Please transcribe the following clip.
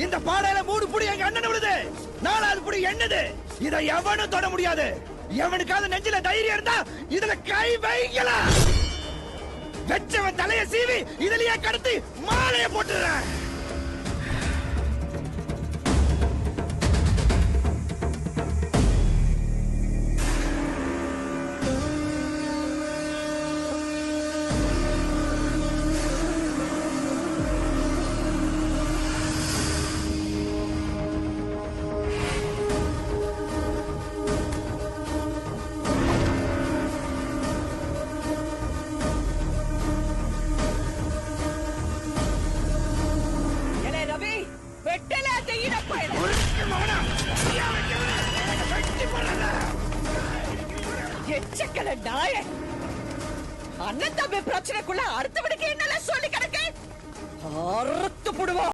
இந்த பாடையில 3 புடி எங்க அண்ணன் விழுது, 4வது புடி என்னது. இதை எவனும் தொட முடியாது. எவனுக்காவது நெஞ்சில தைரியம் இருந்தா இதுல கை வைக்கலாம். வெச்சவன் தலைய சீவி இதுலயே கடத்தி மாலைய போட்டுறேன். அண்ணன் தம்பி பிரச்சனைக்குள்ள அடுத்தவனுக்கு என்னெல்லாம் சொல்லி கிடக்கு அறுத்து போடுவோம்.